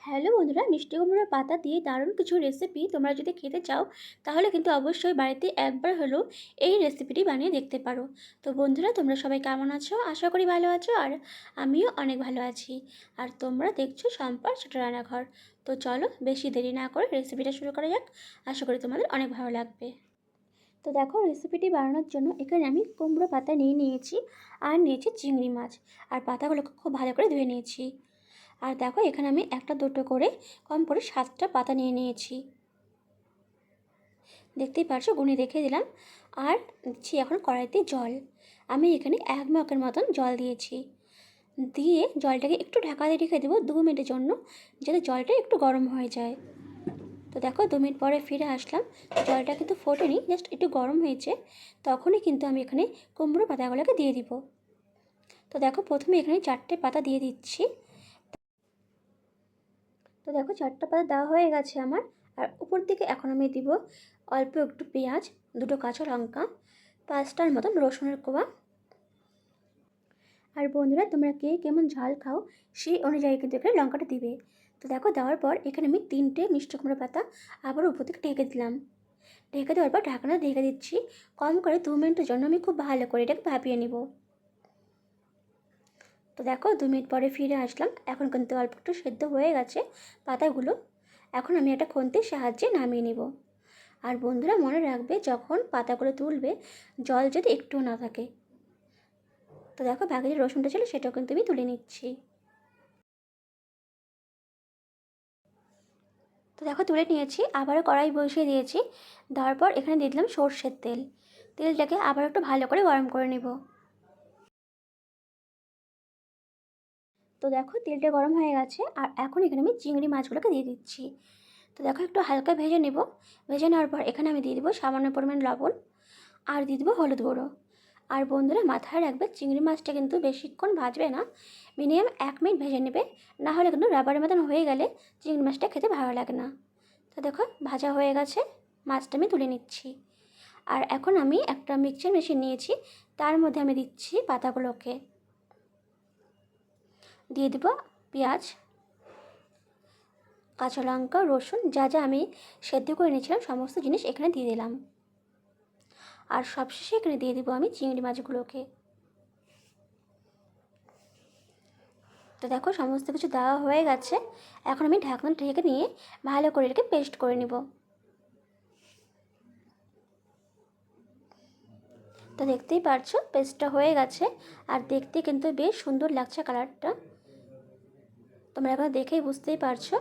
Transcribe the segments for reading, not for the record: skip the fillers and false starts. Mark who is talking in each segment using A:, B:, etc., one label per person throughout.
A: Hello বন্ধুরা, মিষ্টি কুমড়োর পাতা দিয়ে দারুণ কিছু রেসিপি তোমরা যদি খেতে চাও তাহলে কিন্তু অবশ্যই বাড়িতে একবার হলেও এই রেসিপিটি বানিয়ে দেখতে পারো। তো বন্ধুরা, তোমরা সবাই কেমন আছো? আশা করি ভালো আছো, আর আমিও অনেক ভালো আছি। আর তোমরা দেখছো সম্পার ছোট রান্নাঘর। তো চলো বেশি দেরি না করে রেসিপিটা শুরু করা যাক। আশা করি তোমাদের অনেক ভালো লাগবে। তো দেখো, রেসিপিটি বানানোর জন্য এখানে আমি কুমড়ো পাতা নিয়েছি আর নিয়েছি চিংড়ি মাছ, আর পাতাগুলোকে খুব ভালো করে ধুয়ে নিয়েছি। আর দেখো, এখানে আমি একটা দুটো করে কম করে 7টা পাতা নিয়েছি, দেখতেই পারছো, গুনে রেখে দিলাম। আর দিচ্ছি এখন কড়াইতে জল। আমি এখানে 1 মগের মতন জল দিয়েছি, দিয়ে জলটাকে একটু ঢাকা দিয়ে রেখে দেবো 2 মিনিটের জন্য, যাতে জলটা একটু গরম হয়ে যায়। তো দেখো, 2 মিনিট পরে ফিরে আসলাম। জলটা কিন্তু ফোটেনি, জাস্ট একটু গরম হয়েছে। তখনই কিন্তু আমি এখানে কুমড়ো পাতাগুলোকে দিয়ে দিব। তো দেখো, প্রথমে এখানে 4টে পাতা দিয়ে দিচ্ছি। তো দেখো, 4টা পাতা দেওয়া হয়ে গেছে আমার। আর উপর দিকে এখন আমি দিব অল্প একটু পেঁয়াজ, 2টো কাঁচা লঙ্কা, 5টার মতন রসুনের কোয়া। আর বন্ধুরা, তোমরা কে কেমন ঝাল খাও সেই অনুযায়ী কিন্তু এখানে লঙ্কাটা দিবে। তো দেখো, দেওয়ার পর এখানে আমি 3টে মিষ্টি কুমড়ো পাতা আবার উপর থেকে ঢেকে দিলাম। ঢেকে দেওয়ার পর ঢাকনা ঢেকে দিচ্ছি। কম করে 2 মিনিটের জন্য আমি খুব ভালো করে এটাকে ভাপিয়ে নিব। তো দেখো, 2 মিনিট পরে ফিরে আসলাম। এখন কিন্তু অল্প একটু সেদ্ধ হয়ে গেছে পাতাগুলো। এখন আমি একটা খুন্তির সাহায্যে নামিয়ে নিব। আর বন্ধুরা, মনে রাখবে যখন পাতাগুলো তুলবে জল যদি একটুও না থাকে। তো দেখো, বাকি যে রসুনটা ছিল সেটাও কিন্তু আমি তুলে নিচ্ছি। তো দেখো, তুলে নিয়েছি। আবারও কড়াই বসিয়ে দিয়েছি। দেওয়ার পর এখানে দিয়ে দিলাম সর্ষের তেল। তেলটাকে আবার একটু ভালো করে গরম করে নেব। তো দেখো, তেলটা গরম হয়ে গেছে। আর এখন এখানে আমি চিংড়ি মাছগুলোকে দিয়ে দিচ্ছি। তো দেখো, একটু হালকা ভেজে নেব। ভেজে নেওয়ার পর এখানে আমি দিয়ে দেবো সামান্য পরিমাণ লবণ, আর দিয়ে দেবো হলুদ গুঁড়ো। আর বন্ধুরা, মাথায় রাখবে চিংড়ি মাছটা কিন্তু বেশিক্ষণ ভাজবে না, মিনিমাম 1 মিনিট ভেজে নেবে। না হলে কিন্তু রাবারের মতন হয়ে গেলে চিংড়ি মাছটা খেতে ভালো লাগে না। তো দেখো, ভাজা হয়ে গেছে। মাছটা আমি তুলে নিচ্ছি। আর এখন আমি একটা মিক্সচার মেশিন নিয়েছি, তার মধ্যে আমি দিচ্ছি পাতাগুলোকে। দিয়ে দেবো পেঁয়াজ, কাঁচা লঙ্কা, রসুন, যা যা আমি সেদ্ধ করে নিয়েছিলাম সমস্ত জিনিস এখানে দিয়ে দিলাম। আর সবশেষে এখানে দিয়ে দেবো আমি চিংড়ি মাছগুলোকে। তো দেখো, সমস্ত কিছু দেওয়া হয়ে গেছে। এখন আমি ঢাকনা ঢেকে নিয়ে ভালো করে এটাকে পেস্ট করে নেব। তো দেখতেই পারছো পেস্টটা হয়ে গেছে। আর দেখতে কিন্তু বেশ সুন্দর লাগছে কালারটা, তোমরা এখন দেখেই বুঝতেই পারছো।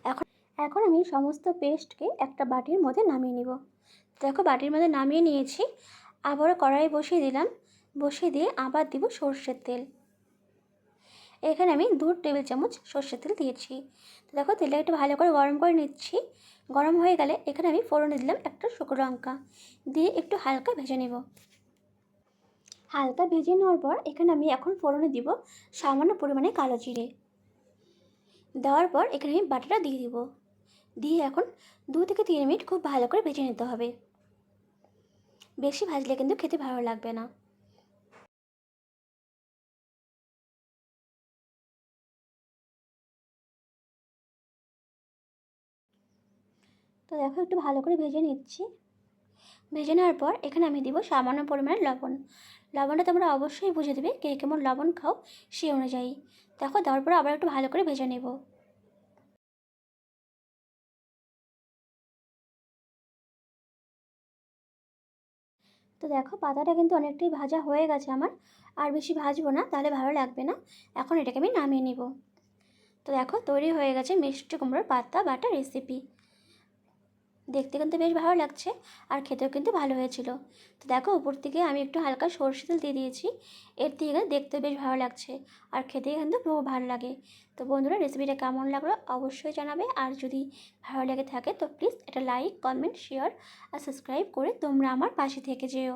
A: এখন এখন আমি সমস্ত পেস্টকে একটা বাটির মধ্যে নামিয়ে নিব। দেখো, বাটির মধ্যে নামিয়ে নিয়েছি। আবারও কড়াই বসিয়ে দিলাম। বসিয়ে দিয়ে আবার দিব সর্ষের তেল। এখানে আমি 2 টেবিল চামচ সর্ষের তেল দিয়েছি। তো দেখো, তেলটা একটু ভালো করে গরম করে নিচ্ছি। গরম হয়ে গেলে এখানে আমি ফোড়নে দিলাম একটা শুকনো লঙ্কা, দিয়ে একটু হালকা ভেজে নেব। হালকা ভেজে নেওয়ার পর এখানে আমি এখন ফোড়নে দিব সামান্য পরিমাণে কালো জিরে। দেওয়ার পর এখানে আমি বাটাটা দিয়ে দিব। দিয়ে এখন 2 থেকে 3 মিনিট খুব ভালো করে ভেজে নিতে হবে। বেশি ভাজলে কিন্তু খেতে ভালো লাগবে না। তো দেখো, একটু ভালো করে ভেজে নিচ্ছি। ভেজে নেওয়ার পর এখানে আমি দিব সামান্য পরিমাণে লবণ। লবণটা তোমরা অবশ্যই বুঝে দেবে কে কেমন লবণ খাও সেই অনুযায়ী। দেখো, দেওয়ার পর আবার একটু ভালো করে ভেজে নেব। তো দেখো, পাতাটা কিন্তু অনেকটাই ভাজা হয়ে গেছে আমার। আর বেশি ভাজবো না, তাহলে ভালো লাগবে না। এখন এটাকে আমি নামিয়ে নিব। তো দেখো, তৈরি হয়ে গেছে মিষ্টি কুমড়োর পাতা বাটা রেসিপি। দেখতে কিন্তু বেশ ভালো লাগছে, আর খেতেও কিন্তু ভালো হয়েছিল। তো দেখো, উপর থেকে আমি একটু হালকা সরষে তেল দিয়ে দিয়েছি। এর থেকে দেখতে বেশ ভালো লাগছে, আর খেতেই কিন্তু খুব ভালো লাগে। তো বন্ধুরা, রেসিপিটা কেমন লাগলো অবশ্যই জানাবে। আর যদি ভালো লেগে থাকে তো প্লিজ এটা লাইক, কমেন্ট, শেয়ার আর সাবস্ক্রাইব করে তোমরা আমার পাশে থেকে যেও।